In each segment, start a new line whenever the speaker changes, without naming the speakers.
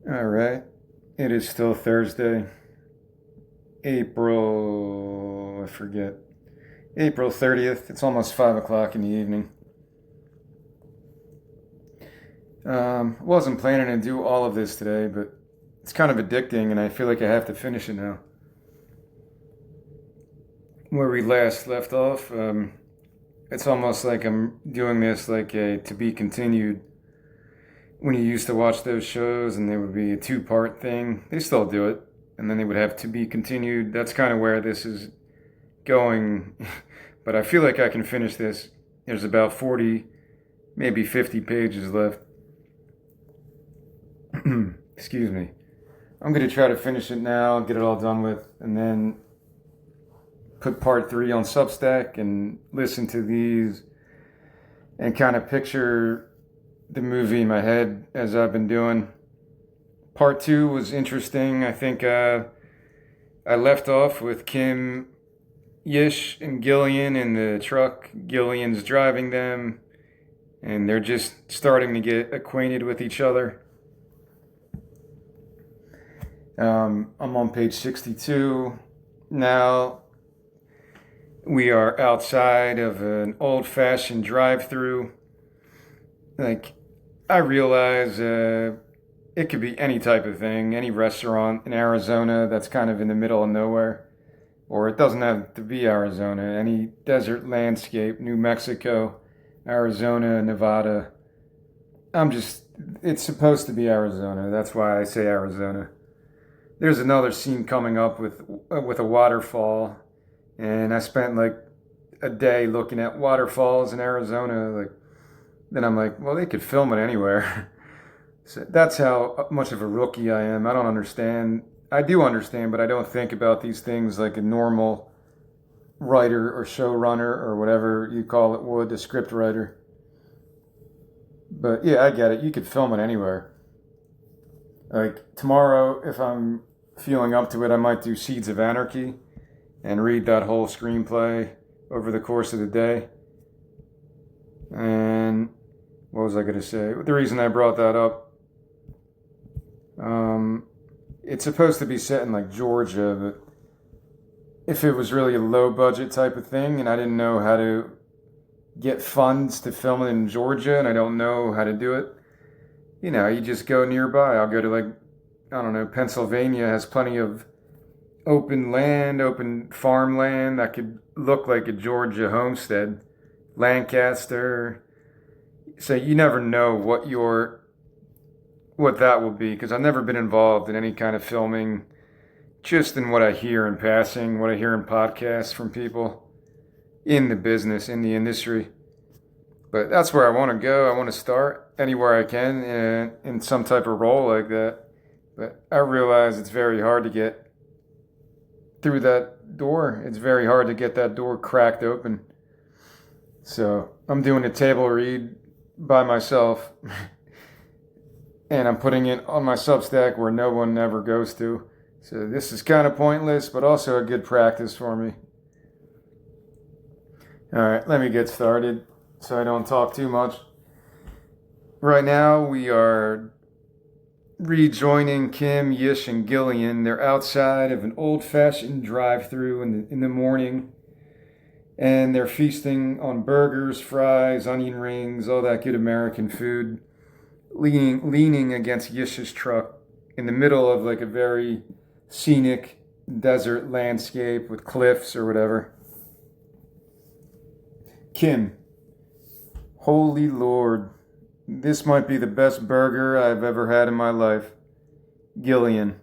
All right. It is still Thursday, I forget, April 30th. It's almost 5 o'clock in the evening. Wasn't planning to do all of this today, but it's kind of addicting and I feel like I have to finish it now. Where we last left off, it's almost like I'm doing this like a to be continued. When you used to watch those shows and there would be a two-part thing, they still do it, and then they would have to be continued. That's kind of where this is going, but I feel like I can finish this. There's about 40, maybe 50 pages left. Excuse me. I'm going to try to finish it now, get it all done with, and then put part 3 on Substack and listen to these and kind of picture the movie in my head as I've been doing. Part 2 was interesting. I think I left off with Kim, Yish, and Gillian in the truck. Gillian's driving them, and they're just starting to get acquainted with each other. I'm on page 62. Now we are outside of an old-fashioned drive-through. Like, I realize it could be any type of thing, any restaurant in Arizona that's kind of in the middle of nowhere. Or it doesn't have to be Arizona, any desert landscape, New Mexico, Arizona, Nevada. It's supposed to be Arizona. That's why I say Arizona. There's another scene coming up with a waterfall, and I spent like a day looking at waterfalls in Arizona. Then I'm like, well, they could film it anywhere. So that's how much of a rookie I am. I don't understand. I do understand, but I don't think about these things like a normal writer or showrunner or whatever you call it would, a script writer. But yeah, I get it. You could film it anywhere. Like tomorrow, if I'm feeling up to it, I might do Seeds of Anarchy and read that whole screenplay over the course of the day. And what was I going to say? The reason I brought that up, it's supposed to be set in like Georgia, but if it was really a low budget type of thing and I didn't know how to get funds to film it in Georgia and I don't know how to do it, you just go nearby. I'll go to I don't know, Pennsylvania has plenty of open land, open farmland that could look like a Georgia homestead. Lancaster. So you never know what that will be, because I've never been involved in any kind of filming, just in what I hear in passing, what I hear in podcasts from people in the business, in the industry. But that's where I want to go. I want to start anywhere I can in some type of role like that. But I realize it's very hard to get through that door. It's very hard to get that door cracked open. So I'm doing a table read by myself, and I'm putting it on my Substack where no one ever goes to. So this is kind of pointless, but also a good practice for me. All right, let me get started so I don't talk too much. Right now we are rejoining Kim, Yish, and Gillian. They're outside of an old-fashioned drive-through in the morning. And they're feasting on burgers, fries, onion rings, all that good American food, leaning against Yish's truck in the middle of like a very scenic desert landscape with cliffs or whatever. Kim, holy Lord, this might be the best burger I've ever had in my life. Gillian,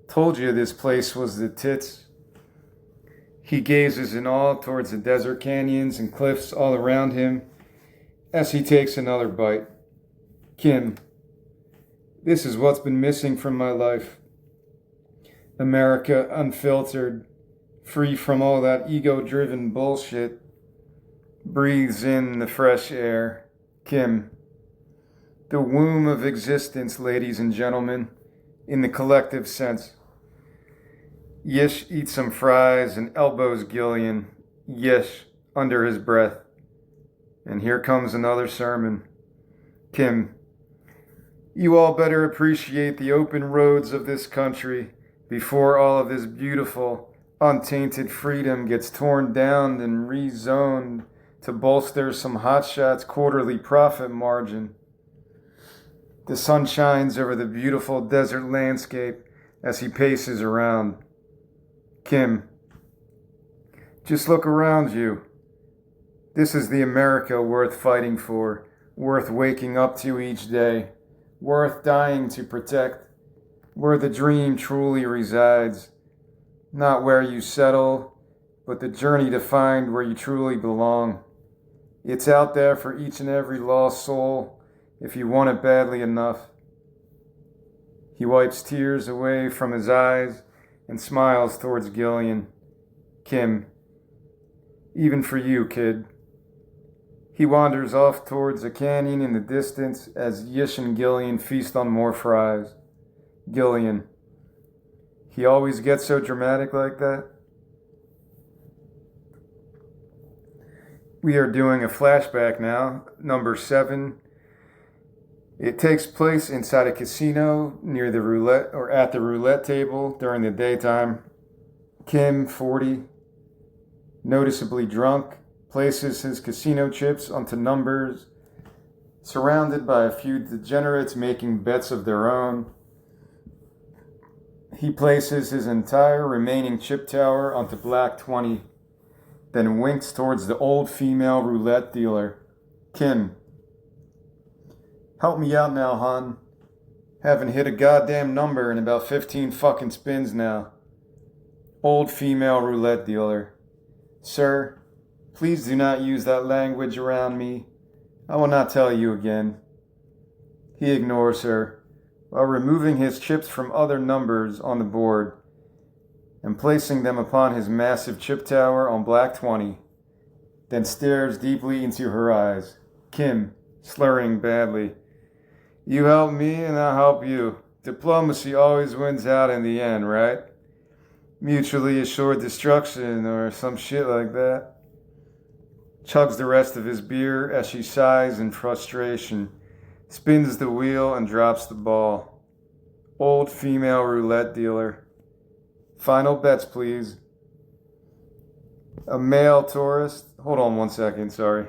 told you this place was the tits. He gazes in awe towards the desert canyons and cliffs all around him as he takes another bite. Kim, this is what's been missing from my life. America unfiltered, free from all that ego-driven bullshit. Breathes in the fresh air. Kim, the womb of existence, ladies and gentlemen, in the collective sense. Yish eats some fries and elbows Gillian. Yish, under his breath. And here comes another sermon. Kim, You all better appreciate the open roads of this country before all of this beautiful, untainted freedom gets torn down and rezoned to bolster some hotshot's quarterly profit margin. The sun shines over the beautiful desert landscape as he paces around. Kim, just look around you. This is the America worth fighting for, worth waking up to each day, worth dying to protect, where the dream truly resides, not where you settle, but the journey to find where you truly belong. It's out there for each and every lost soul if you want it badly enough. He wipes tears away from his eyes and smiles towards Gillian. Kim, even for you, kid. He wanders off towards a canyon in the distance as Yish and Gillian feast on more fries. Gillian, he always gets so dramatic like that? We are doing a flashback now, number 7. It takes place inside a casino near the roulette or at the roulette table during the daytime. Kim, 40, noticeably drunk, places his casino chips onto numbers, surrounded by a few degenerates making bets of their own. He places his entire remaining chip tower onto black 20, then winks towards the old female roulette dealer. Kim, help me out now, hon. Haven't hit a goddamn number in about 15 fucking spins now. Old female roulette dealer. Sir, please do not use that language around me. I will not tell you again. He ignores her, while removing his chips from other numbers on the board and placing them upon his massive chip tower on black 20, then stares deeply into her eyes. Kim, slurring badly. You help me and I'll help you. Diplomacy always wins out in the end, right? Mutually assured destruction or some shit like that. Chugs the rest of his beer as she sighs in frustration, spins the wheel and drops the ball. Old female roulette dealer. Final bets, please. A male tourist. Hold on one second, sorry.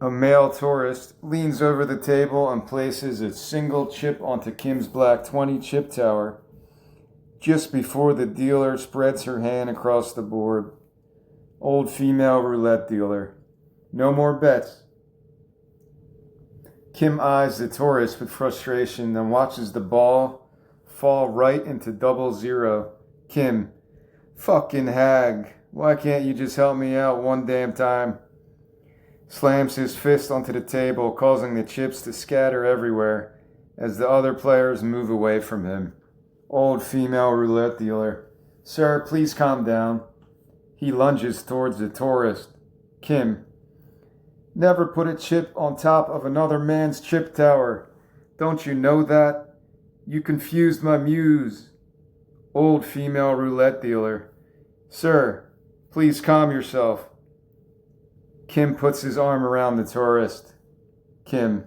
A male tourist leans over the table and places a single chip onto Kim's black 20 chip tower just before the dealer spreads her hand across the board. Old female roulette dealer. No more bets. Kim eyes the tourist with frustration and watches the ball fall right into 00. Kim, fucking hag. Why can't you just help me out one damn time? Slams his fist onto the table, causing the chips to scatter everywhere as the other players move away from him. Old female roulette dealer. Sir, please calm down. He lunges towards the tourist. Kim. Never put a chip on top of another man's chip tower. Don't you know that? You confused my muse. Old female roulette dealer. Sir, please calm yourself. Kim puts his arm around the tourist. Kim.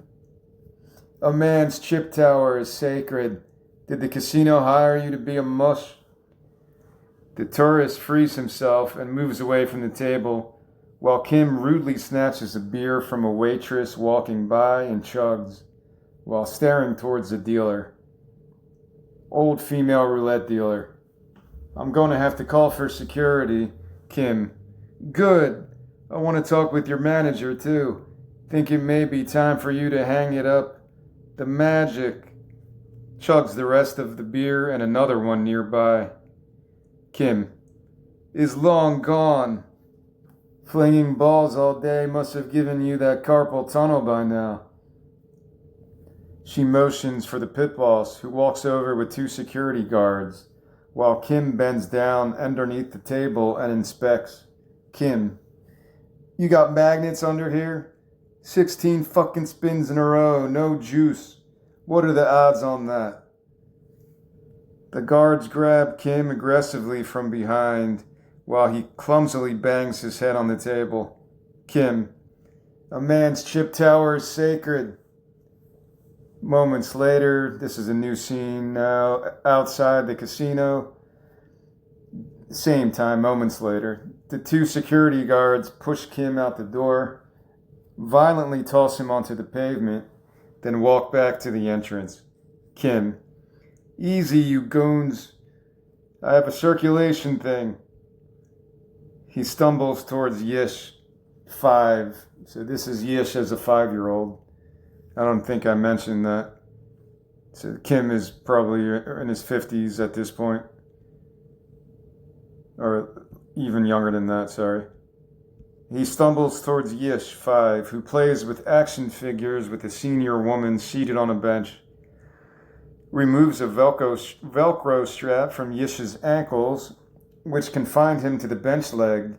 A man's chip tower is sacred. Did the casino hire you to be a mush? The tourist frees himself and moves away from the table, while Kim rudely snatches a beer from a waitress walking by and chugs, while staring towards the dealer. Old female roulette dealer. I'm going to have to call for security. Kim. Good. I want to talk with your manager, too. Think it may be time for you to hang it up. The magic. Chugs the rest of the beer and another one nearby. Kim. Is long gone. Flinging balls all day must have given you that carpal tunnel by now. She motions for the pit boss, who walks over with 2 security guards, while Kim bends down underneath the table and inspects. Kim. You got magnets under here? 16 fucking spins in a row, no juice. What are the odds on that? The guards grab Kim aggressively from behind while he clumsily bangs his head on the table. Kim. A man's chip tower is sacred. Moments later, this is a new scene now outside the casino. Same time, moments later, the two security guards push Kim out the door, violently toss him onto the pavement, then walk back to the entrance. Kim: easy, you goons. I have a circulation thing. He stumbles towards Yish, 5. So this is Yish as a 5-year-old. I don't think I mentioned that. So Kim is probably in his 50s at this point. Or even younger than that, sorry. He stumbles towards Yish, 5, who plays with action figures with a senior woman seated on a bench. Removes a Velcro strap from Yish's ankles, which confined him to the bench leg,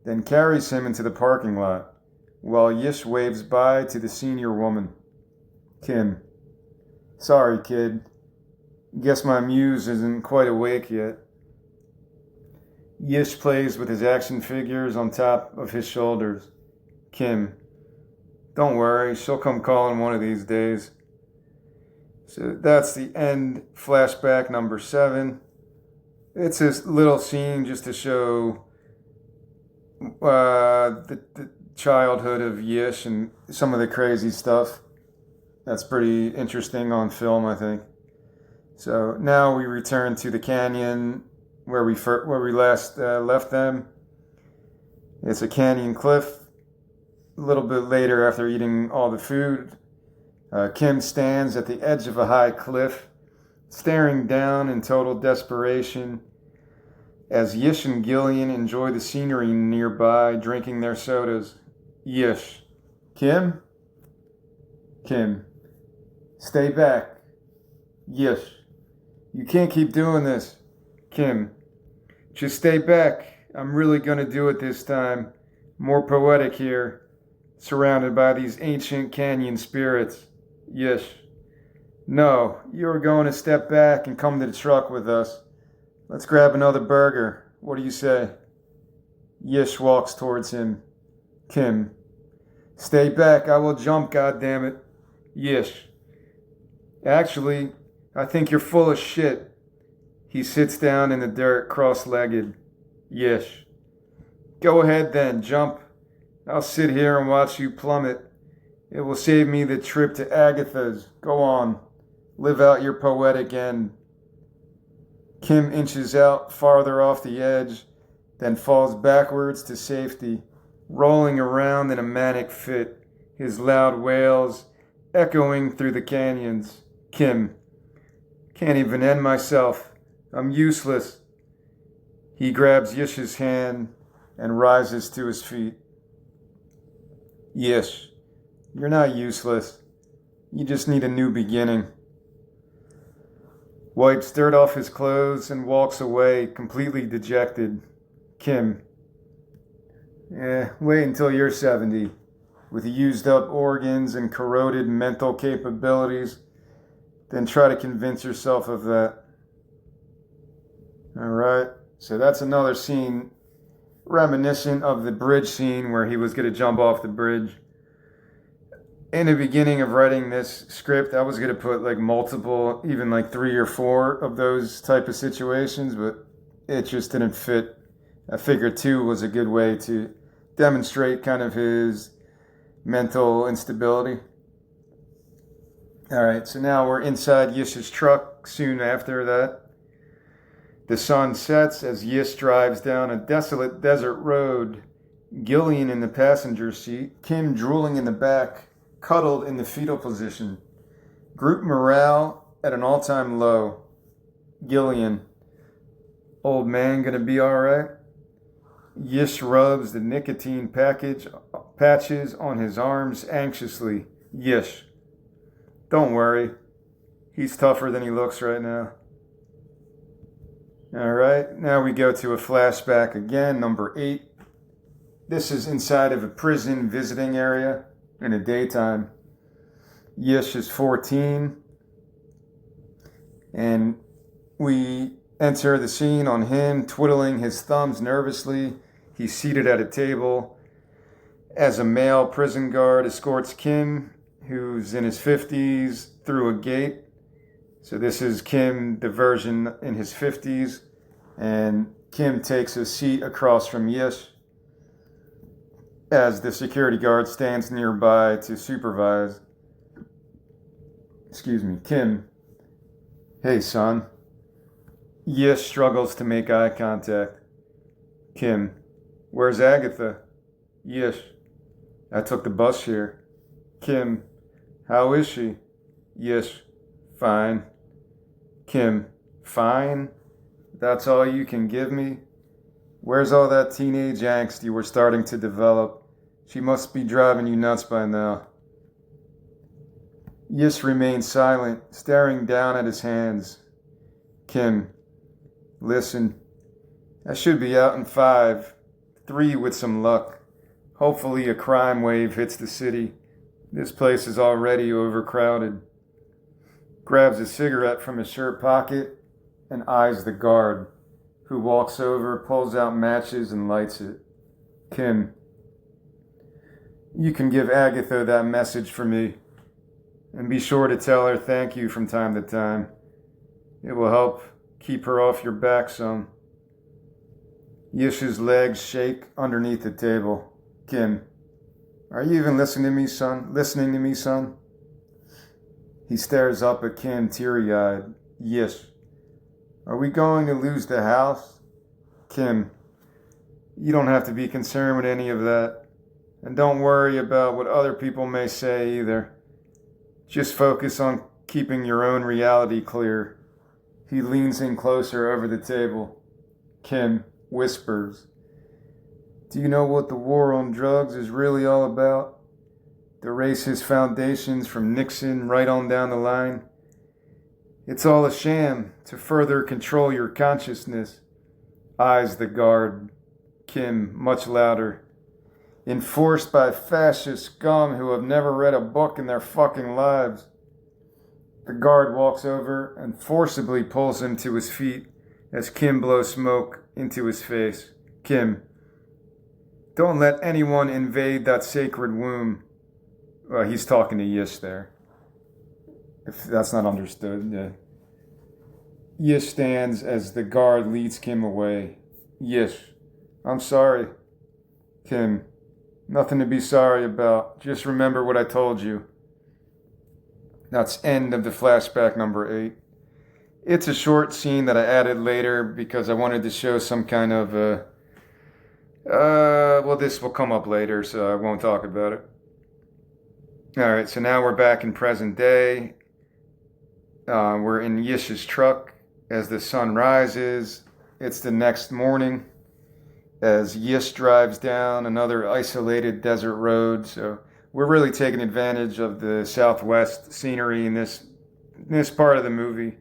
then carries him into the parking lot, while Yish waves bye to the senior woman. Kim: sorry, kid. Guess my muse isn't quite awake yet. Yish plays with his action figures on top of his shoulders. Kim: don't worry, she'll come calling one of these days. So that's the end flashback number 7. It's a little scene just to show the childhood of Yish and some of the crazy stuff. That's pretty interesting on film, I think. So now we return to the canyon where we last left them. It's a canyon cliff. A little bit later, after eating all the food, Kim stands at the edge of a high cliff, staring down in total desperation as Yish and Gillian enjoy the scenery nearby, drinking their sodas. Yish: Kim? Kim: stay back. Yish: you can't keep doing this. Kim: just stay back. I'm really gonna do it this time. More poetic here, surrounded by these ancient canyon spirits. Yish: no, you're going to step back and come to the truck with us. Let's grab another burger. What do you say? Yish walks towards him. Kim: stay back, I will jump, goddammit. Yish: actually, I think you're full of shit. He sits down in the dirt, cross-legged. Yish: go ahead then, jump. I'll sit here and watch you plummet. It will save me the trip to Agatha's. Go on, live out your poetic end. Kim inches out farther off the edge, then falls backwards to safety, rolling around in a manic fit, his loud wails echoing through the canyons. Kim: can't even end myself. I'm useless. He grabs Yish's hand and rises to his feet. Yish: you're not useless. You just need a new beginning. Wipes dirt off his clothes and walks away, completely dejected. Kim: wait until you're 70, with used up organs and corroded mental capabilities. Then try to convince yourself of that. Alright, so that's another scene reminiscent of the bridge scene where he was going to jump off the bridge. In the beginning of writing this script, I was going to put like multiple, even like 3 or 4 of those type of situations, but it just didn't fit. I figured 2 was a good way to demonstrate kind of his mental instability. All right, so now we're inside Yish's truck soon after that. The sun sets as Yish drives down a desolate desert road, Gillian in the passenger seat, Kim drooling in the back, cuddled in the fetal position. Group morale at an all-time low. Gillian: old man gonna be alright? Yish rubs the nicotine patches on his arms anxiously. Yish: don't worry. He's tougher than he looks right now. Alright, now we go to a flashback again, number 8. This is inside of a prison visiting area in the daytime. Yish is 14. And we enter the scene on him twiddling his thumbs nervously. He's seated at a table. as a male prison guard escorts Kim, who's in his 50s, through a gate. So this is Kim, the version in his 50s, and Kim takes a seat across from Yish as the security guard stands nearby to supervise. Excuse me, Kim. Hey, son. Yish struggles to make eye contact. Kim. Where's Agatha? Yish. I took the bus here. Kim. How is she? Yish. Fine. Kim. Fine? That's all you can give me? Where's all that teenage angst you were starting to develop? She must be driving you nuts by now. Yish remained silent, staring down at his hands. Kim. Listen. I should be out in 5. 3 with some luck. Hopefully a crime wave hits the city. This place is already overcrowded. Grabs a cigarette from his shirt pocket and eyes the guard, who walks over, pulls out matches, and lights it. Kim. You can give Agatha that message for me. And be sure to tell her thank you from time to time. It will help keep her off your back some. Yish's legs shake underneath the table. Kim. Are you even listening to me, son? He stares up at Kim, teary-eyed. Yish. Are we going to lose the house? Kim. You don't have to be concerned with any of that. And don't worry about what other people may say either. Just focus on keeping your own reality clear. He leans in closer over the table. Kim whispers. Do you know what the war on drugs is really all about? The racist foundations from Nixon right on down the line? It's all a sham to further control your consciousness. Eyes the guard. Kim, much louder. Enforced by fascist scum who have never read a book in their fucking lives. The guard walks over and forcibly pulls him to his feet as Kim blows smoke into his face. Kim. Don't let anyone invade that sacred womb. He's talking to Yish there. If that's not understood. Yeah. Yish stands as the guard leads Kim away. Yish. I'm sorry. Kim. Nothing to be sorry about. Just remember what I told you. That's end of the flashback number 8. It's a short scene that I added later because I wanted to show some kind of this will come up later, so I won't talk about it. Alright, so now we're back in present day. We're in Yish's truck as the sun rises. It's the next morning as Yish drives down another isolated desert road. So we're really taking advantage of the Southwest scenery in this part of the movie.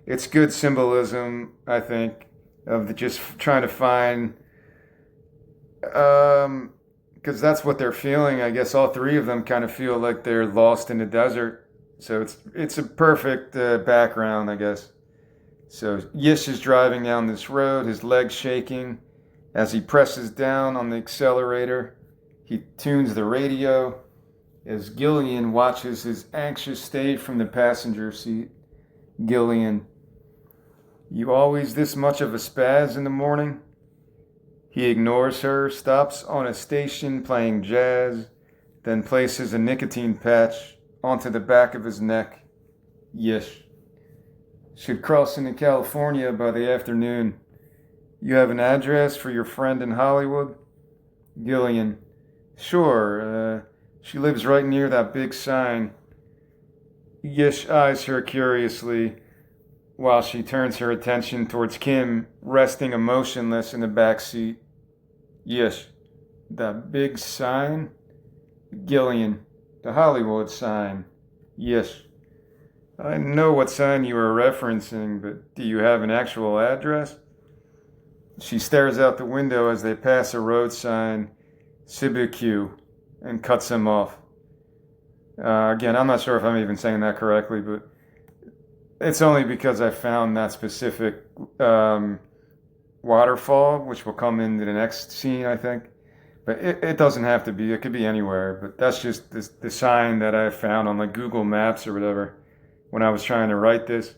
It's good symbolism, I think, of just trying to find, because that's what they're feeling. I guess all 3 of them kind of feel like they're lost in the desert. So it's a perfect background, I guess. So Yish is driving down this road, his legs shaking. As he presses down on the accelerator, he tunes the radio as Gillian watches his anxious state from the passenger seat. Gillian. You always this much of a spaz in the morning? He ignores her, stops on a station playing jazz, then places a nicotine patch onto the back of his neck. Yish. Should cross into California by the afternoon. You have an address for your friend in Hollywood? Gillian. Sure, she lives right near that big sign. Yish eyes her curiously while she turns her attention towards Kim, resting emotionless in the back seat. Yish. That big sign? Gillian. The Hollywood sign. Yish. I know what sign you are referencing, but do you have an actual address? She stares out the window as they pass a road sign, Sibiq, and cuts him off. Again, I'm not sure if I'm even saying that correctly, but it's only because I found that specific waterfall, which will come into the next scene, I think. But it doesn't have to be. It could be anywhere. But that's just the sign that I found on like Google Maps or whatever when I was trying to write this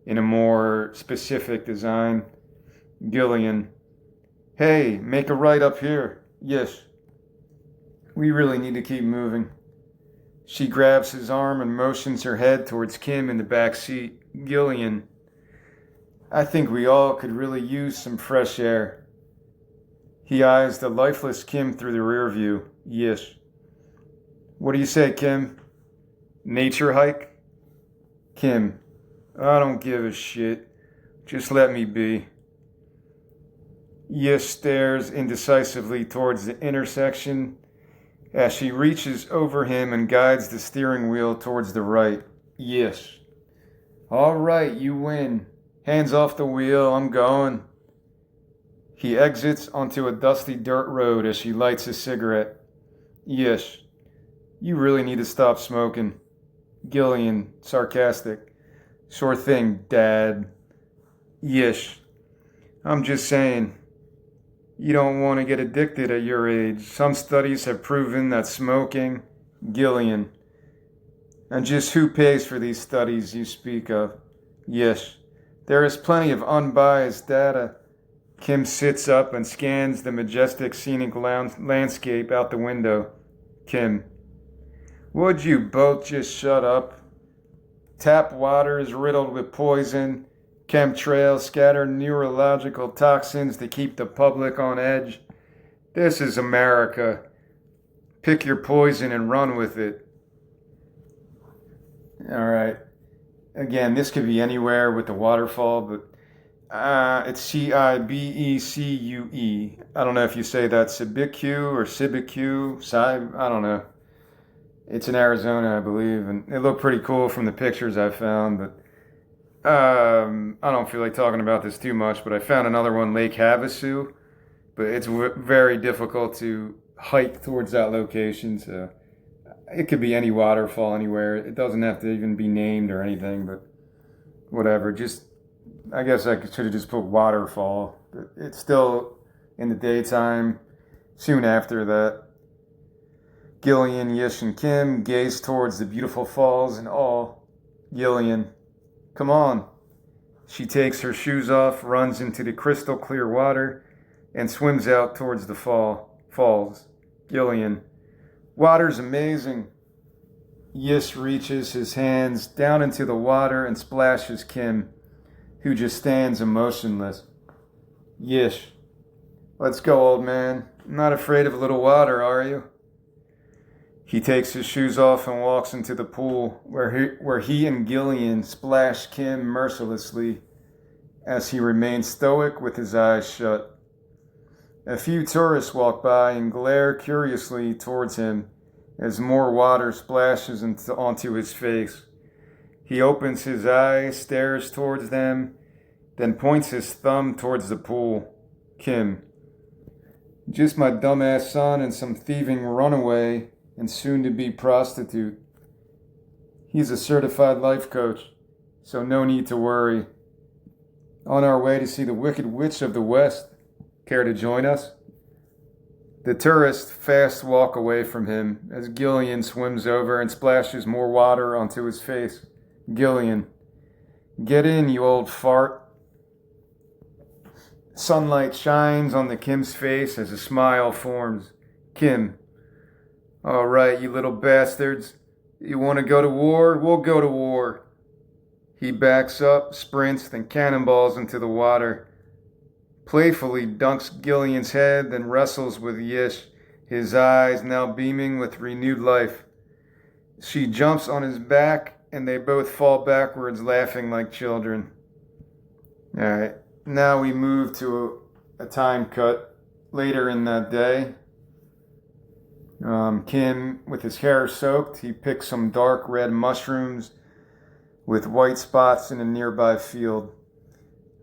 in a more specific design. Gillian, hey, make a right up here. Yes. We really need to keep moving. She grabs his arm and motions her head towards Kim in the back seat. Gillian, I think we all could really use some fresh air. He eyes the lifeless Kim through the rear view. Yes. What do you say, Kim? Nature hike? Kim, I don't give a shit. Just let me be. Yes stares indecisively towards the intersection as she reaches over him and guides the steering wheel towards the right. Yes. All right, you win. Hands off the wheel, I'm going. He exits onto a dusty dirt road as she lights a cigarette. Yes. You really need to stop smoking. Gillian, sarcastic. Sure thing, Dad. Yes. I'm just saying. You don't want to get addicted at your age. Some studies have proven that smoking, Gillian. And just who pays for these studies you speak of? Yes, there is plenty of unbiased data. Kim sits up and scans the majestic scenic landscape out the window. Kim, would you both just shut up? Tap water is riddled with poison. Chemtrails scatter neurological toxins to keep the public on edge. This is America. Pick your poison and run with it. All right. Again, this could be anywhere with the waterfall, but it's Cibecue. I don't know if you say that Cibecue or Cibecue. I don't know. It's in Arizona, I believe, and it looked pretty cool from the pictures I found, but I don't feel like talking about this too much, but I found another one, Lake Havasu, but it's very difficult to hike towards that location, so it could be any waterfall anywhere. It doesn't have to even be named or anything, but whatever. Just, I guess I should have just put waterfall. But it's still in the daytime, soon after that. Gillian, Yish, and Kim gaze towards the beautiful falls in awe. Gillian, come on. She takes her shoes off, runs into the crystal clear water, and swims out towards the falls. Gillian, water's amazing. Yish reaches his hands down into the water and splashes Kim, who just stands emotionless. Yish, let's go, old man. Not afraid of a little water, are you? He takes his shoes off and walks into the pool, where he and Gillian splash Kim mercilessly as he remains stoic with his eyes shut. A few tourists walk by and glare curiously towards him as more water splashes onto his face. He opens his eyes, stares towards them, then points his thumb towards the pool. Kim, just my dumbass son and some thieving runaway and soon-to-be prostitute. He's a certified life coach, so no need to worry. On our way to see the Wicked Witch of the West. Care to join us? The tourists fast walk away from him as Gillian swims over and splashes more water onto his face. Gillian, get in, you old fart. Sunlight shines on the Kim's face as a smile forms. Kim, all right, you little bastards. You want to go to war? We'll go to war. He backs up, sprints, then cannonballs into the water. Playfully dunks Gillian's head, then wrestles with Yish, his eyes now beaming with renewed life. She jumps on his back, and they both fall backwards, laughing like children. All right, now we move to a time cut later in that day. Kim, with his hair soaked, he picks some dark red mushrooms with white spots in a nearby field.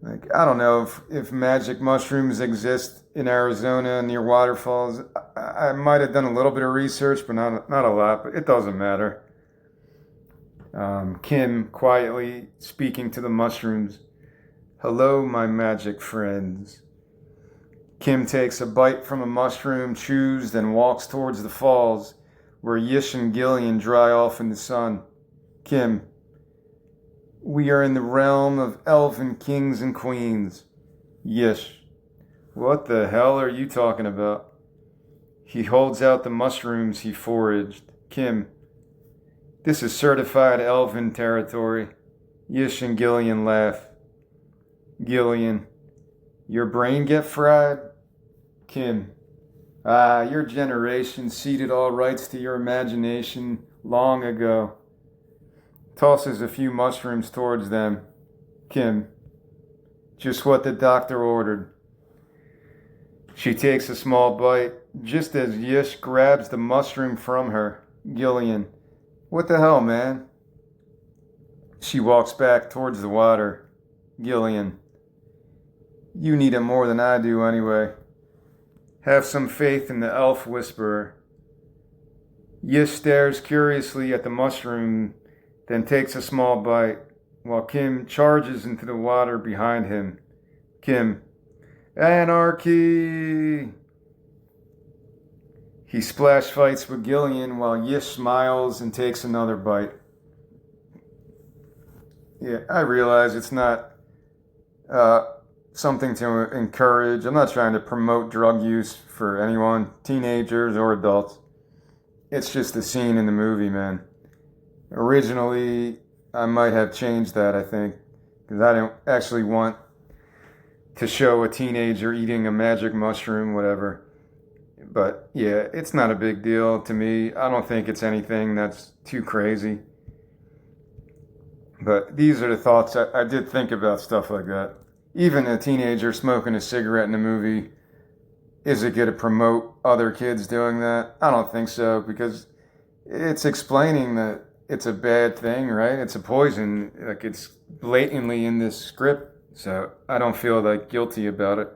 Like, I don't know if magic mushrooms exist in Arizona near waterfalls. I might have done a little bit of research, but not a lot, but it doesn't matter. Kim quietly speaking to the mushrooms. Hello, my magic friends. Kim takes a bite from a mushroom, chews, then walks towards the falls, where Yish and Gillian dry off in the sun. Kim: we are in the realm of elven kings and queens. Yish: what the hell are you talking about? He holds out the mushrooms he foraged. Kim: this is certified elven territory. Yish and Gillian laugh. Gillian: your brain get fried? Kim: your generation ceded all rights to your imagination long ago. Tosses a few mushrooms towards them. Kim: just what the doctor ordered. She takes a small bite, just as Yish grabs the mushroom from her. Gillian: what the hell, man? She walks back towards the water. Gillian: you need it more than I do anyway. Have some faith in the elf whisperer. Yish stares curiously at the mushroom, then takes a small bite, while Kim charges into the water behind him. Kim: anarchy! He splash fights with Gillian while Yish smiles and takes another bite. Yeah, I realize it's not something to encourage. I'm not trying to promote drug use for anyone, teenagers or adults. It's just a scene in the movie, man. Originally, I might have changed that, I think, because I don't actually want to show a teenager eating a magic mushroom, whatever. But yeah, it's not a big deal to me. I don't think it's anything that's too crazy. But these are the thoughts I did think about stuff like that. Even a teenager smoking a cigarette in a movie, is it going to promote other kids doing that? I don't think so, because it's explaining that it's a bad thing, right? It's a poison. Like, it's blatantly in this script, so I don't feel like guilty about it.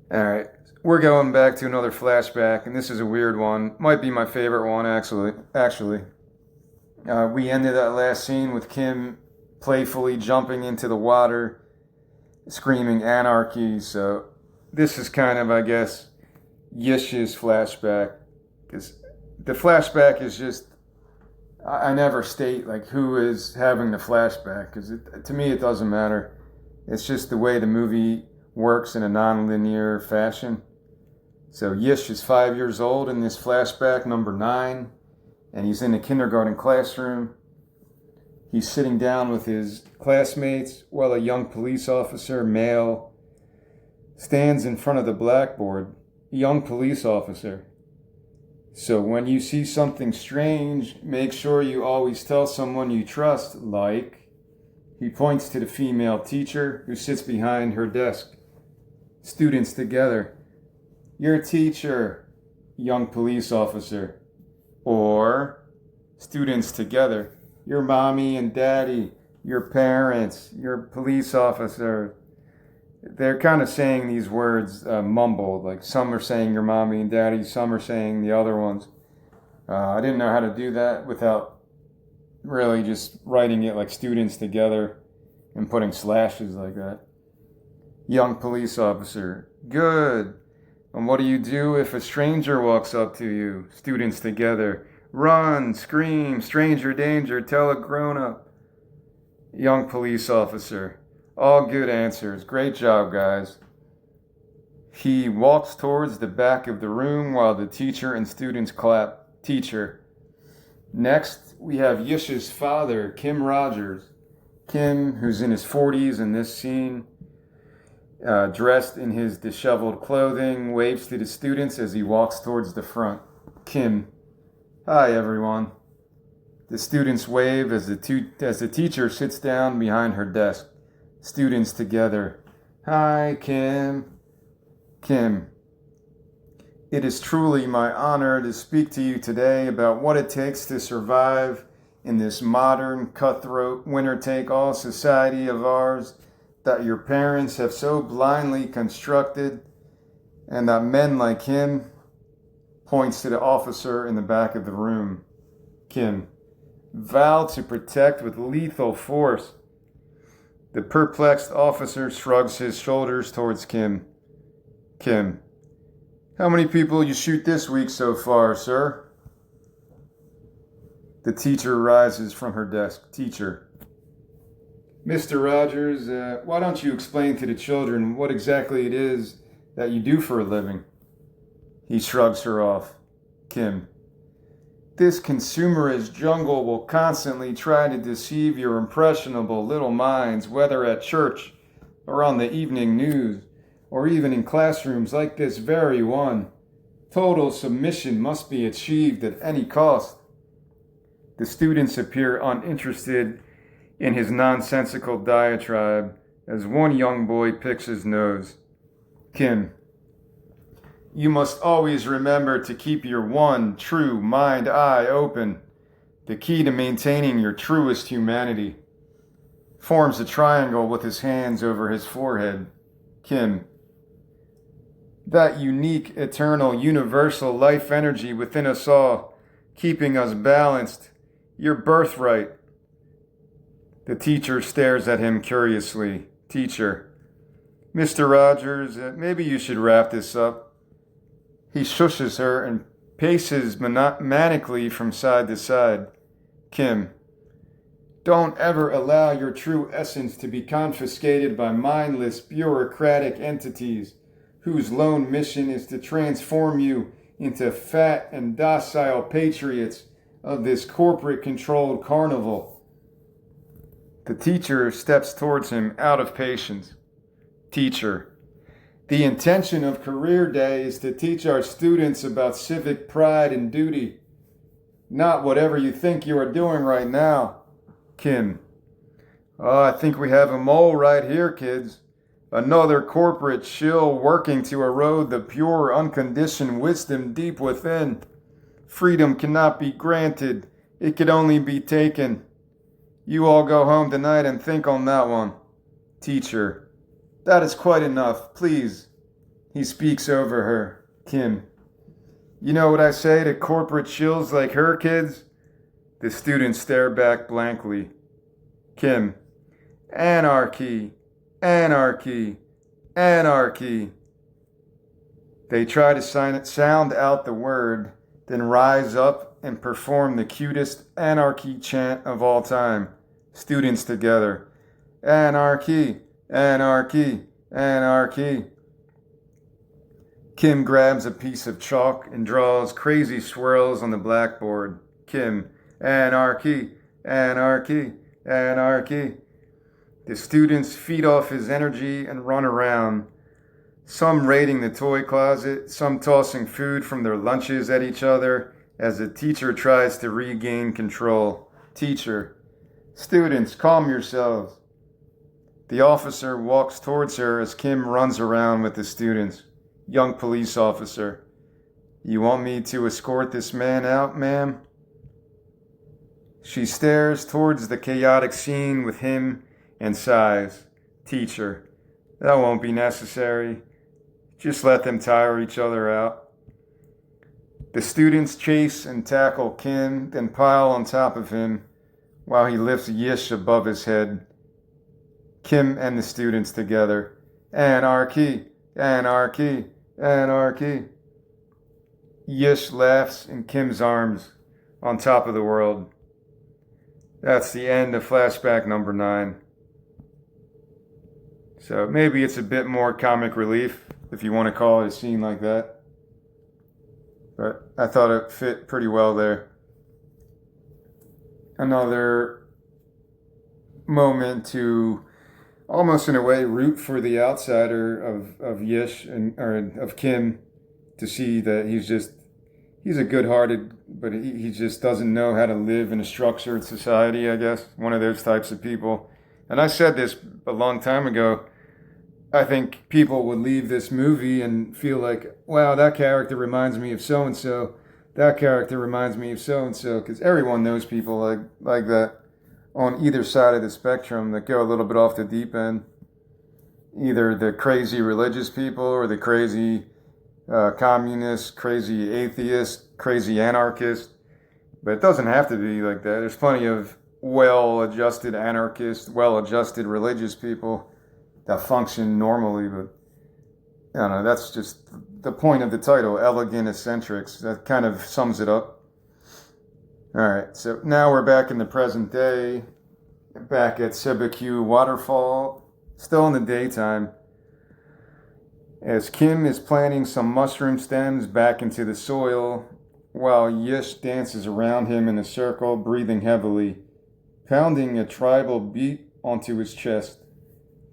All right, we're going back to another flashback, and this is a weird one. Might be my favorite one, actually. We ended that last scene with Kim playfully jumping into the water, screaming anarchy. So this is kind of, I guess, Yish's flashback. Because the flashback is just, I never state like who is having the flashback, because to me it doesn't matter. It's just the way the movie works in a non-linear fashion. So Yish is 5 years old in this flashback, number 9. And he's in a kindergarten classroom. He's sitting down with his classmates while a young police officer, male, stands in front of the blackboard. Young police officer: so when you see something strange, make sure you always tell someone you trust, like... He points to the female teacher who sits behind her desk. Students together: your teacher, young police officer. Or students together: your mommy and daddy, your parents, your police officer. They're kind of saying these words mumbled. Like, some are saying your mommy and daddy, some are saying the other ones. I didn't know how to do that without really just writing it like students together and putting slashes like that. Young police officer: good. And what do you do if a stranger walks up to you? Students together: run, scream, stranger danger, tell a grown-up. Young police officer: all good answers. Great job, guys. He walks towards the back of the room while the teacher and students clap. Teacher: next, we have Yish's father, Kim Rogers. Kim, who's in his 40s in this scene, dressed in his disheveled clothing, waves to the students as he walks towards the front. Kim: hi, everyone. The students wave as the teacher sits down behind her desk. Students together: hi, Kim. Kim: it is truly my honor to speak to you today about what it takes to survive in this modern, cutthroat, winner-take-all society of ours that your parents have so blindly constructed, and that men like him... Points to the officer in the back of the room. Kim: vow to protect with lethal force. The perplexed officer shrugs his shoulders towards Kim. Kim. How many people you shoot this week so far, sir? The teacher rises from her desk. Teacher. Mr. Rogers, why don't you explain to the children what exactly it is that you do for a living? He shrugs her off. Kim. This consumerist jungle will constantly try to deceive your impressionable little minds, whether at church or on the evening news, or even in classrooms like this very one. Total submission must be achieved at any cost. The students appear uninterested in his nonsensical diatribe as one young boy picks his nose. Kim. You must always remember to keep your one true mind-eye open. The key to maintaining your truest humanity. Forms a triangle with his hands over his forehead. Kim. That unique, eternal, universal life energy within us all, keeping us balanced. Your birthright. The teacher stares at him curiously. Teacher. Mr. Rogers, maybe you should wrap this up. He shushes her and paces manically from side to side. Kim. Don't ever allow your true essence to be confiscated by mindless, bureaucratic entities whose lone mission is to transform you into fat and docile patriots of this corporate-controlled carnival. The teacher steps towards him out of patience. Teacher. The intention of Career Day is to teach our students about civic pride and duty, not whatever you think you are doing right now. Kim. Oh, I think we have a mole right here, kids. Another corporate shill working to erode the pure, unconditioned wisdom deep within. Freedom cannot be granted. It can only be taken. You all go home tonight and think on that one. Teacher. That is quite enough, please. He speaks over her. Kim. You know what I say to corporate shills like her, kids? The students stare back blankly. Kim. Anarchy. Anarchy. Anarchy. They try to sound out the word, then rise up and perform the cutest anarchy chant of all time. Students together. Anarchy. Anarchy. Anarchy. Kim grabs a piece of chalk and draws crazy swirls on the blackboard. Kim. Anarchy. Anarchy. Anarchy. The students feed off his energy and run around, some raiding the toy closet, some tossing food from their lunches at each other as the teacher tries to regain control. Teacher. Students, calm yourselves. The officer walks towards her as Kim runs around with the students. Young police officer. You want me to escort this man out, ma'am? She stares towards the chaotic scene with him and sighs. Teacher. That won't be necessary. Just let them tire each other out. The students chase and tackle Kim, then pile on top of him while he lifts Yish above his head. Kim and the students together. Anarchy. Anarchy. Anarchy. Yish laughs in Kim's arms on top of the world. That's the end of flashback number 9. So maybe it's a bit more comic relief, if you want to call it a scene like that. But I thought it fit pretty well there. Another moment to almost in a way root for the outsider of Yish or of Kim, to see that he's a good-hearted, but he just doesn't know how to live in a structured society, I guess. One of those types of people. And I said this a long time ago. I think people would leave this movie and feel like, wow, that character reminds me of so-and-so. That character reminds me of so-and-so. Because everyone knows people like that on either side of the spectrum that go a little bit off the deep end. Either the crazy religious people or the crazy communist, crazy atheist, crazy anarchist. But it doesn't have to be like that. There's plenty of well-adjusted anarchists, well-adjusted religious people that function normally. But I don't know, that's just the point of the title, Elegant Eccentrics. That kind of sums it up. All right, so now we're back in the present day, back at Sebaku Waterfall, still in the daytime, as Kim is planting some mushroom stems back into the soil, while Yish dances around him in a circle, breathing heavily, pounding a tribal beat onto his chest.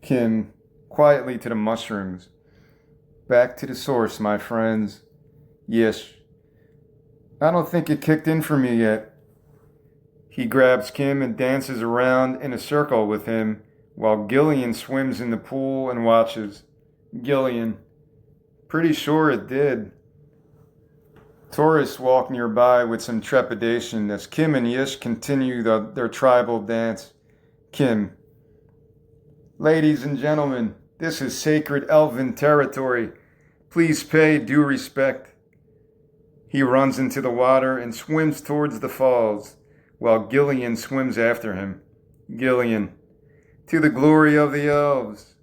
Kim, quietly to the mushrooms. Back to the source, my friends. Yish. I don't think it kicked in for me yet. He grabs Kim and dances around in a circle with him while Gillian swims in the pool and watches. Gillian. Pretty sure it did. Tourists walk nearby with some trepidation as Kim and Yish continue their tribal dance. Kim. Ladies and gentlemen, this is sacred elven territory. Please pay due respect. He runs into the water and swims towards the falls, while Gillian swims after him. Gillian. To the glory of the elves.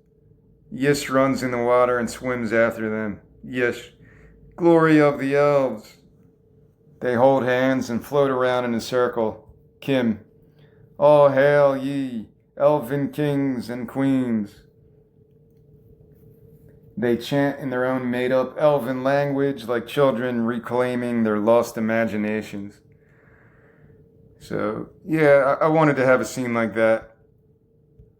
Yish runs in the water and swims after them. Yish. Glory of the elves. They hold hands and float around in a circle. Kim. All hail ye, elven kings and queens. They chant in their own made-up elven language like children reclaiming their lost imaginations. So, yeah, I wanted to have a scene like that.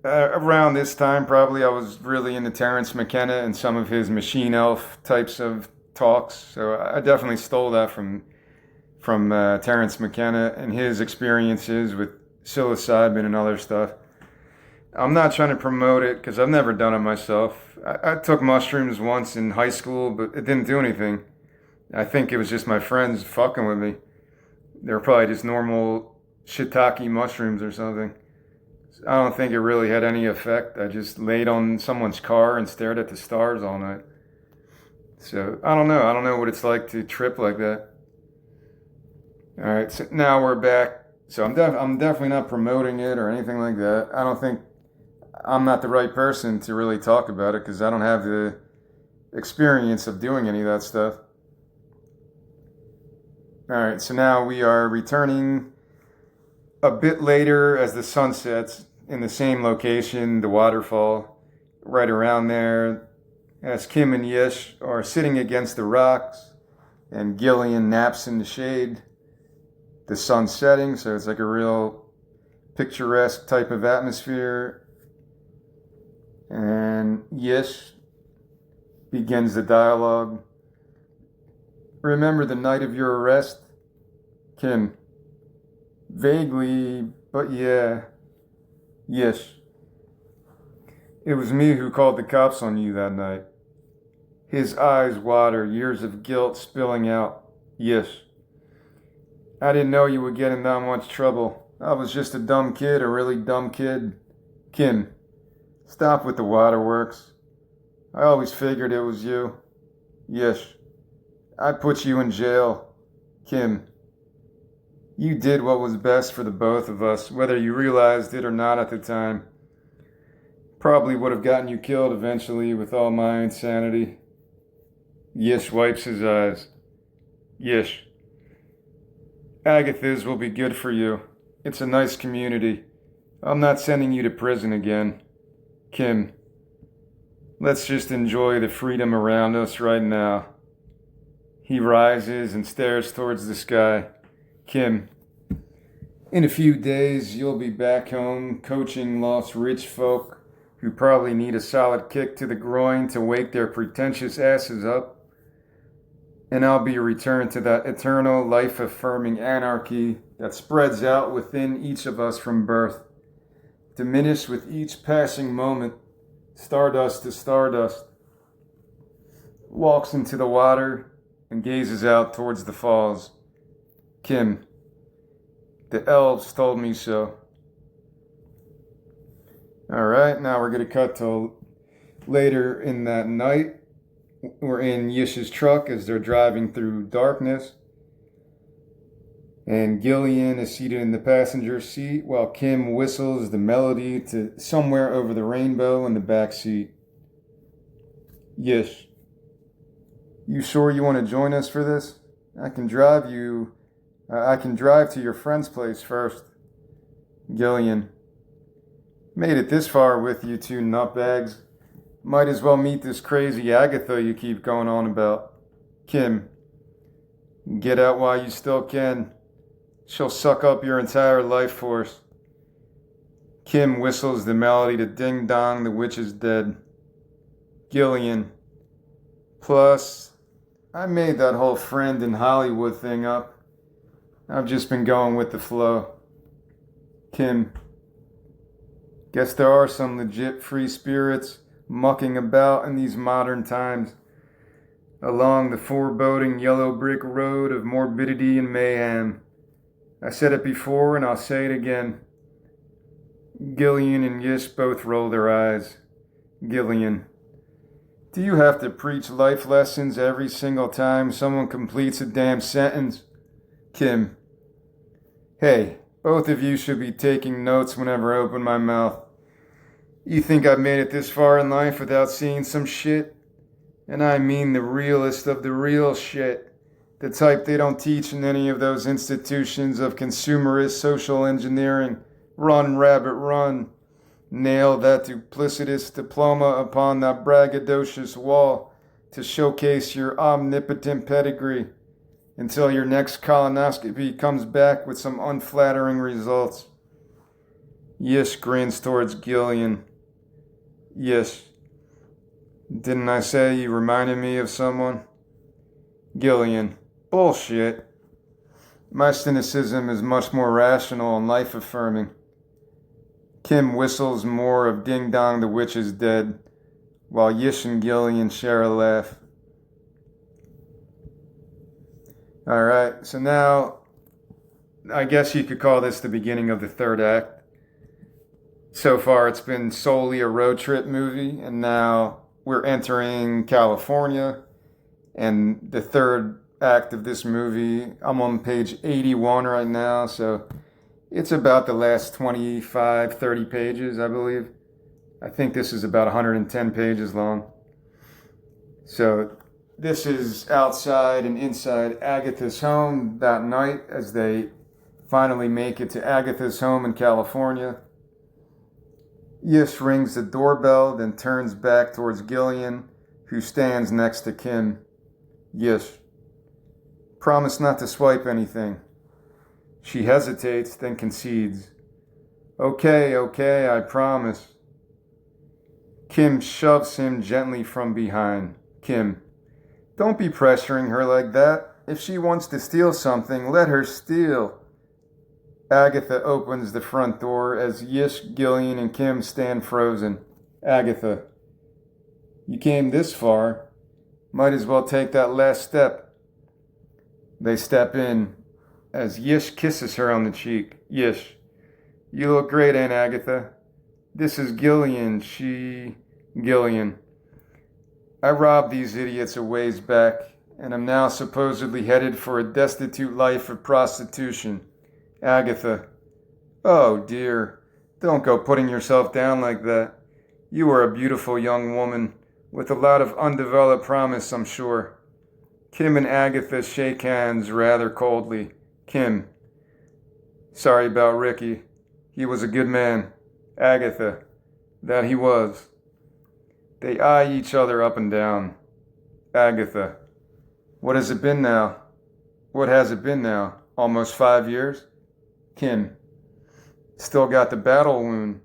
Around this time, probably, I was really into Terence McKenna and some of his machine elf types of talks. So I definitely stole that from Terence McKenna and his experiences with psilocybin and other stuff. I'm not trying to promote it because I've never done it myself. I took mushrooms once in high school, but it didn't do anything. I think it was just my friends fucking with me. They were probably just normal shiitake mushrooms or something. I don't think it really had any effect. I just laid on someone's car and stared at the stars all night. So I don't know. I don't know what it's like to trip like that. All right, so now we're back. So I'm definitely not promoting it or anything like that. I don't think I'm not the right person to really talk about it because I don't have the experience of doing any of that stuff. All right, so now we are returning a bit later as the sun sets in the same location, the waterfall, right around there, as Kim and Yish are sitting against the rocks and Gillian naps in the shade. The sun's setting, so it's like a real picturesque type of atmosphere. And Yish begins the dialogue. Remember the night of your arrest? Kim. Vaguely, but yeah. Yish. It was me who called the cops on you that night. His eyes water, years of guilt spilling out. Yish. I didn't know you would get in that much trouble. I was just a dumb kid, a really dumb kid. Kim. Stop with the waterworks. I always figured it was you. Yish. I put you in jail. Kim. You did what was best for the both of us, whether you realized it or not at the time. Probably would have gotten you killed eventually with all my insanity. Yish wipes his eyes. Yish. Agatha's will be good for you. It's a nice community. I'm not sending you to prison again. Kim. Let's just enjoy the freedom around us right now. He rises and stares towards the sky. Kim. In a few days, you'll be back home coaching lost rich folk who probably need a solid kick to the groin to wake their pretentious asses up. And I'll be returned to that eternal, life-affirming anarchy that spreads out within each of us from birth, diminished with each passing moment, stardust to stardust. Walks into the water and gazes out towards the falls. Kim. The elves told me so. All right, now we're going to cut to later in that night. We're in Yish's truck as they're driving through darkness. And Gillian is seated in the passenger seat while Kim whistles the melody to Somewhere Over the Rainbow in the back seat. Yish. You sure you want to join us for this? I can drive you. I can drive to your friend's place first. Gillian. Made it this far with you two nutbags. Might as well meet this crazy Agatha you keep going on about. Kim. Get out while you still can. She'll suck up your entire life force. Kim whistles the melody to Ding Dong, the Witch is Dead. Gillian. Plus, I made that whole friend in Hollywood thing up. I've just been going with the flow. Kim. Guess there are some legit free spirits mucking about in these modern times, along the foreboding yellow brick road of morbidity and mayhem. I said it before and I'll say it again. Gillian and Yish both roll their eyes. Gillian. Do you have to preach life lessons every single time someone completes a damn sentence? Kim. Hey, both of you should be taking notes whenever I open my mouth. You think I've made it this far in life without seeing some shit? And I mean the realest of the real shit. The type they don't teach in any of those institutions of consumerist social engineering. Run, rabbit, run. Nail that duplicitous diploma upon that braggadocious wall to showcase your omnipotent pedigree until your next colonoscopy comes back with some unflattering results. Yish grins towards Gillian. Yish. Didn't I say you reminded me of someone? Gillian. Bullshit. My cynicism is much more rational and life-affirming. Kim whistles more of Ding Dong, the Witch is Dead, while Yish and Gillian share a laugh. Alright, so now, I guess you could call this the beginning of the third act. So far it's been solely a road trip movie, and now we're entering California, and the third act of this movie, I'm on page 81 right now, so it's about the last 25, 30 pages, I believe. I think this is about 110 pages long. So this is outside and inside Agatha's home that night as they finally make it to Agatha's home in California. Yish rings the doorbell, then turns back towards Gillian, who stands next to Kim. Yish. Promise not to swipe anything. She hesitates, then concedes. Okay, I promise. Kim shoves him gently from behind. Kim. Don't be pressuring her like that. If she wants to steal something, let her steal. Agatha opens the front door as Yish, Gillian, and Kim stand frozen. Agatha. You came this far. Might as well take that last step. They step in as Yish kisses her on the cheek. Yish. You look great, Aunt Agatha. This is Gillian. Gillian. I robbed these idiots a ways back, and am now supposedly headed for a destitute life of prostitution. Agatha. Oh, dear. Don't go putting yourself down like that. You are a beautiful young woman, with a lot of undeveloped promise, I'm sure. Kim and Agatha shake hands rather coldly. Kim. Sorry about Ricky. He was a good man. Agatha. That he was. They eye each other up and down. Agatha. What has it been now? Almost 5 years? Kim. Still got the battle wound.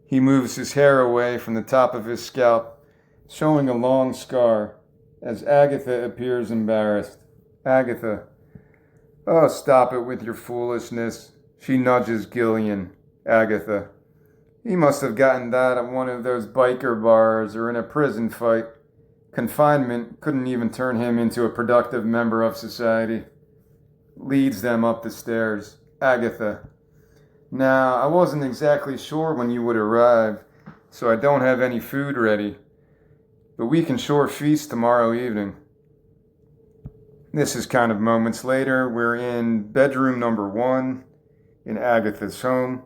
He moves his hair away from the top of his scalp, showing a long scar, as Agatha appears embarrassed. Agatha. Oh, stop it with your foolishness. She nudges Gillian. Agatha. He must have gotten that at one of those biker bars or in a prison fight. Confinement couldn't even turn him into a productive member of society. Leads them up the stairs. Agatha. Now, I wasn't exactly sure when you would arrive, so I don't have any food ready. But we can sure feast tomorrow evening. This is kind of moments later. We're in bedroom number 1 in Agatha's home,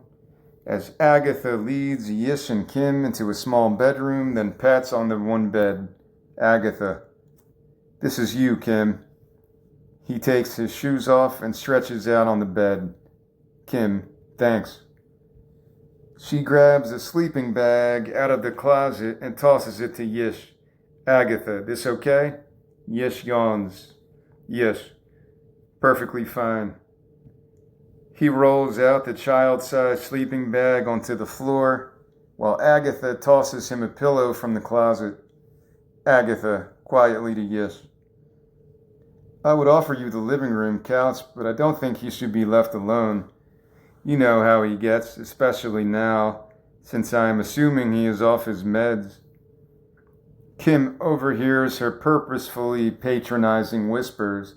as Agatha leads Yish and Kim into a small bedroom, then pats on the one bed. Agatha. This is you, Kim. He takes his shoes off and stretches out on the bed. Kim, thanks. She grabs a sleeping bag out of the closet and tosses it to Yish. Agatha, this okay? Yish yawns. Yish, perfectly fine. He rolls out the child-sized sleeping bag onto the floor, while Agatha tosses him a pillow from the closet. Agatha, quietly to Yish. I would offer you the living room couch, but I don't think he should be left alone. You know how he gets, especially now, since I am assuming he is off his meds. Kim overhears her purposefully patronizing whispers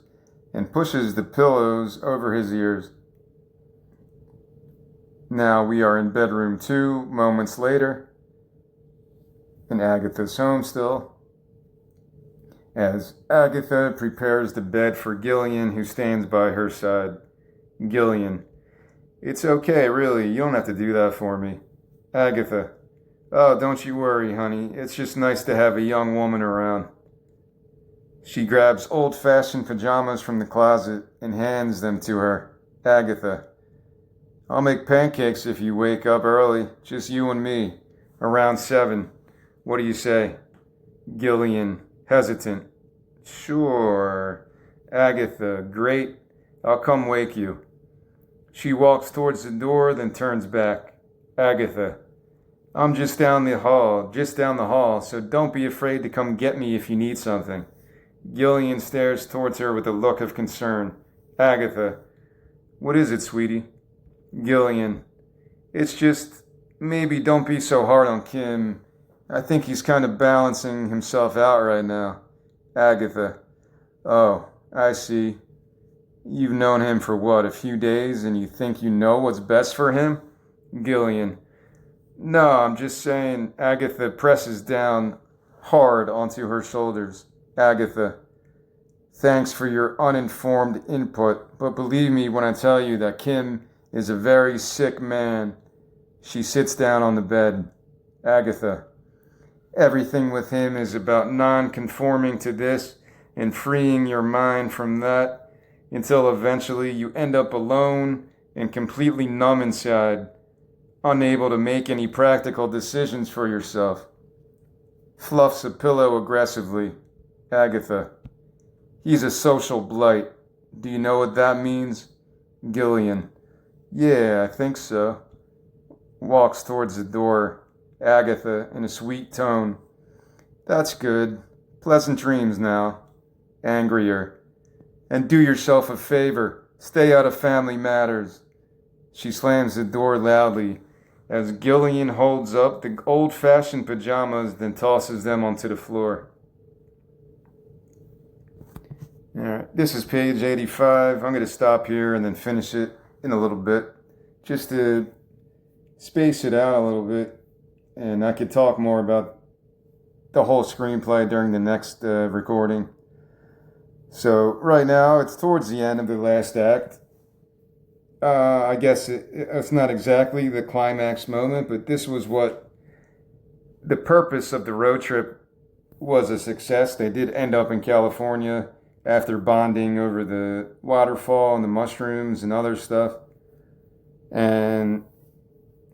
and pushes the pillows over his ears. Now we are in bedroom 2, moments later, and Agatha's home still. As Agatha prepares the bed for Gillian, who stands by her side. Gillian, it's okay, really. You don't have to do that for me. Agatha, oh, don't you worry, honey. It's just nice to have a young woman around. She grabs old-fashioned pajamas from the closet and hands them to her. Agatha, I'll make pancakes if you wake up early. Just you and me. Around 7. What do you say? Gillian, hesitant. Sure. Agatha, great. I'll come wake you. She walks towards the door, then turns back. Agatha, I'm just down the hall, so don't be afraid to come get me if you need something. Gillian stares towards her with a look of concern. Agatha, what is it, sweetie? Gillian, it's just, maybe don't be so hard on Kim. I think he's kind of balancing himself out right now. Agatha, oh, I see. You've known him for what, a few days, and you think you know what's best for him? Gillian, no, I'm just saying. Agatha presses down hard onto her shoulders. Agatha, thanks for your uninformed input, but believe me when I tell you that Kim is a very sick man. She sits down on the bed. Agatha, everything with him is about non-conforming to this and freeing your mind from that until eventually you end up alone and completely numb inside, unable to make any practical decisions for yourself. Fluffs a pillow aggressively. Agatha, he's a social blight. Do you know what that means? Gillian, yeah, I think so. Walks towards the door. Agatha, in a sweet tone. That's good. Pleasant dreams now. Angrier. And do yourself a favor. Stay out of family matters. She slams the door loudly as Gillian holds up the old-fashioned pajamas, then tosses them onto the floor. Alright, this is page 85. I'm going to stop here and then finish it in a little bit, just to space it out a little bit, and I could talk more about the whole screenplay during the next recording. So right now it's towards the end of the last act. I guess it's not exactly the climax moment, but this was what the purpose of the road trip was, a success. They did end up in California after bonding over the waterfall and the mushrooms and other stuff. And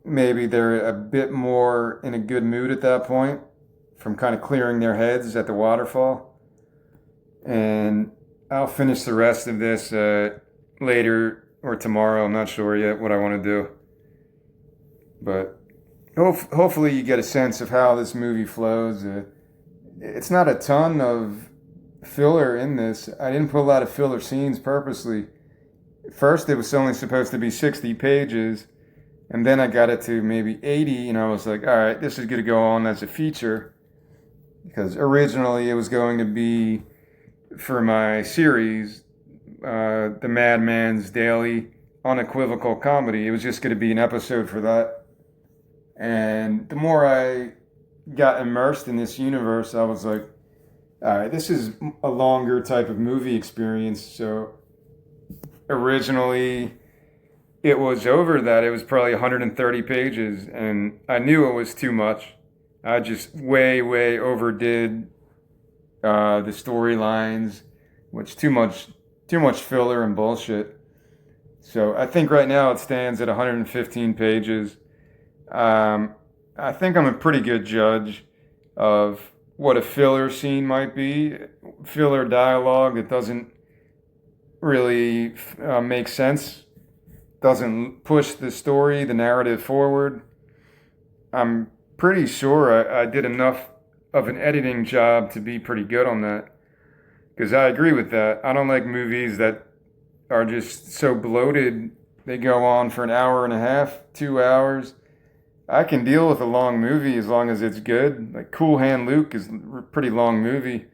maybe they're a bit more in a good mood at that point from kind of clearing their heads at the waterfall. And I'll finish the rest of this later or tomorrow. I'm not sure yet what I want to do. But hopefully you get a sense of how this movie flows. It's not a ton of filler in this. I didn't put a lot of filler scenes purposely. First, it was only supposed to be 60 pages. And then I got it to maybe 80. And I was like, all right, this is going to go on as a feature. Because originally it was going to be, for my series, the Madman's Daily Unequivocal Comedy. It was just going to be an episode for that. And the more I got immersed in this universe, I was like, all right, this is a longer type of movie experience. So originally it was over that. It was probably 130 pages, and I knew it was too much. I just way overdid the storylines, which too much filler and bullshit. So I think right now it stands at 115 pages. I think I'm a pretty good judge of what a filler scene might be. Filler dialogue that doesn't really make sense, doesn't push the story, the narrative forward. I'm pretty sure I did enough of an editing job to be pretty good on that. Because I agree with that. I don't like movies that are just so bloated. They go on for an hour and a half, 2 hours. I can deal with a long movie as long as it's good. Like Cool Hand Luke is a pretty long movie.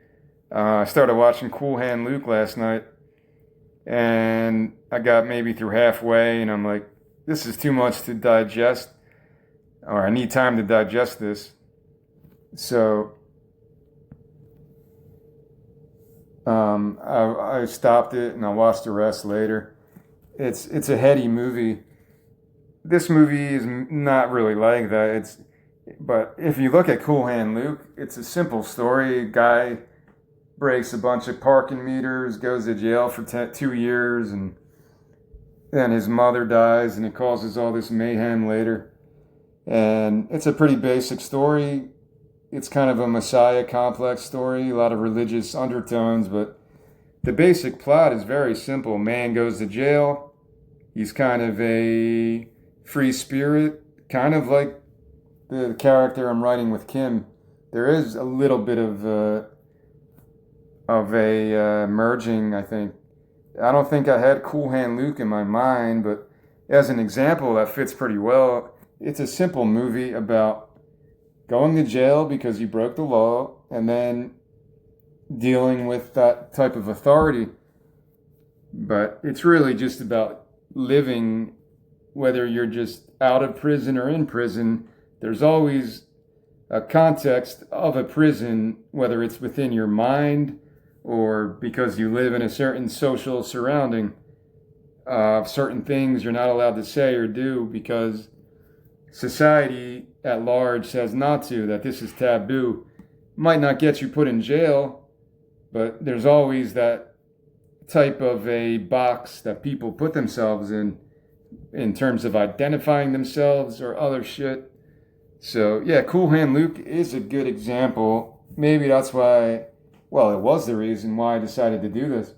I started watching Cool Hand Luke last night, and I got maybe through halfway, and I'm like, this is too much to digest, or I need time to digest this. So I stopped it, and I watched the rest later. It's a heady movie. This movie is not really like that. But if you look at Cool Hand Luke, it's a simple story. A guy breaks a bunch of parking meters, goes to jail for 2 years, and then his mother dies, and it causes all this mayhem later. And it's a pretty basic story. It's kind of a Messiah complex story, a lot of religious undertones, but the basic plot is very simple. Man goes to jail. He's kind of a free spirit, kind of like the character I'm writing with Kim. There is a little bit of a merging, I think. I don't think I had Cool Hand Luke in my mind, but as an example, that fits pretty well. It's a simple movie about going to jail because you broke the law, and then dealing with that type of authority. But it's really just about living, whether you're just out of prison or in prison. There's always a context of a prison, whether it's within your mind or because you live in a certain social surrounding. Certain things you're not allowed to say or do because society at large says not to, that this is taboo. Might not get you put in jail, but there's always that type of a box that people put themselves in terms of identifying themselves or other shit. So yeah, Cool Hand Luke is a good example. Maybe that's why, well, it was the reason why I decided to do this.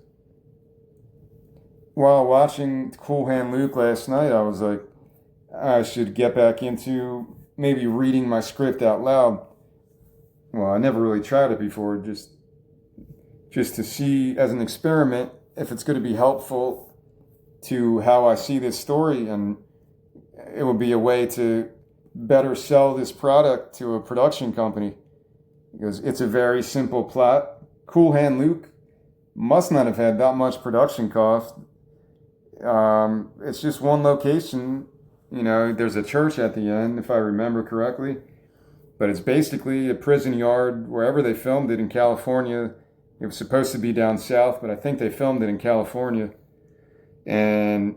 While watching Cool Hand Luke last night, I was like, I should get back into maybe reading my script out loud. Well, I never really tried it before, just to see as an experiment if it's going to be helpful to how I see this story, and it would be a way to better sell this product to a production company, because it's a very simple plot. Cool Hand Luke must not have had that much production cost. It's just one location. You know, there's a church at the end, if I remember correctly. But it's basically a prison yard, wherever they filmed it in California. It was supposed to be down south, but I think they filmed it in California. And,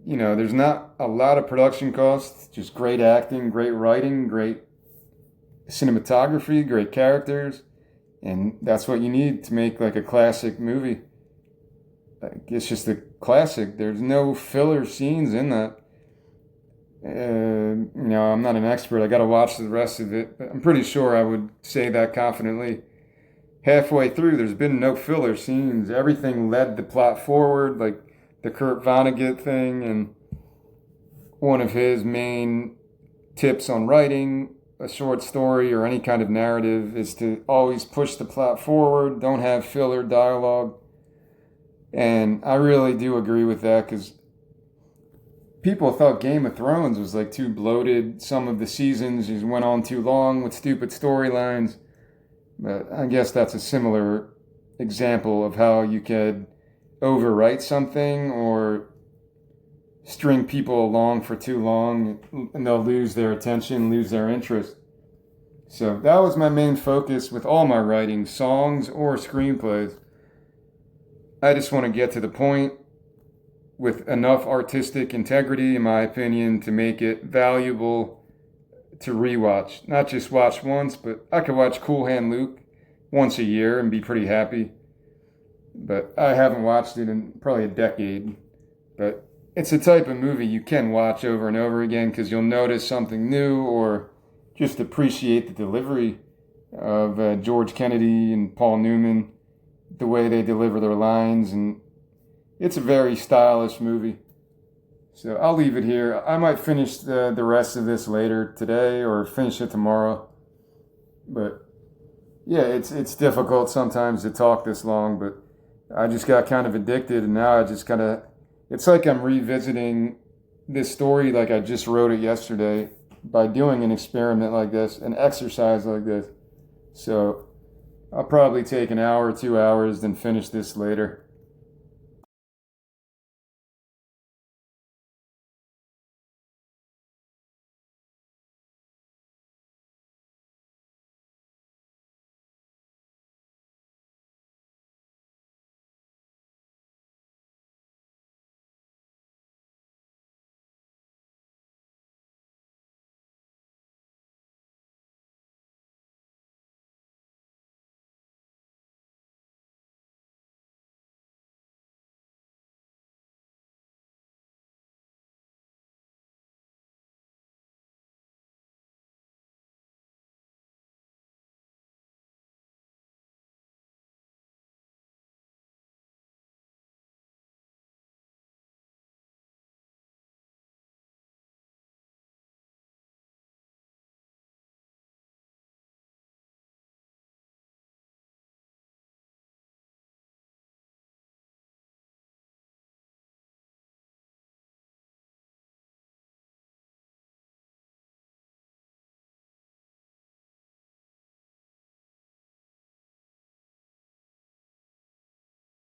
you know, there's not a lot of production costs, just great acting, great writing, great cinematography, great characters. And that's what you need to make like a classic movie. It's just a classic. There's no filler scenes in that. You know, I'm not an expert. I got to watch the rest of it, but I'm pretty sure I would say that confidently. Halfway through, there's been no filler scenes. Everything led the plot forward, like the Kurt Vonnegut thing, and one of his main tips on writing a short story or any kind of narrative is to always push the plot forward. Don't have filler dialogue. And I really do agree with that, because people thought Game of Thrones was like too bloated. Some of the seasons just went on too long with stupid storylines. But I guess that's a similar example of how you could overwrite something or string people along for too long, and they'll lose their attention, lose their interest. So that was my main focus with all my writing, songs or screenplays. I just want to get to the point with enough artistic integrity, in my opinion, to make it valuable to rewatch. Not just watch once, but I could watch Cool Hand Luke once a year and be pretty happy. But I haven't watched it in probably a decade. But it's a type of movie you can watch over and over again because you'll notice something new or just appreciate the delivery of George Kennedy and Paul Newman, the way they deliver their lines. And it's a very stylish movie. So I'll leave it here. I might finish the rest of this later today or finish it tomorrow. But yeah, it's difficult sometimes to talk this long, but I just got kind of addicted, and now I just kind of, it's like I'm revisiting this story like I just wrote it yesterday by doing an experiment like this, an exercise like this. So I'll probably take an hour, 2 hours, then finish this later.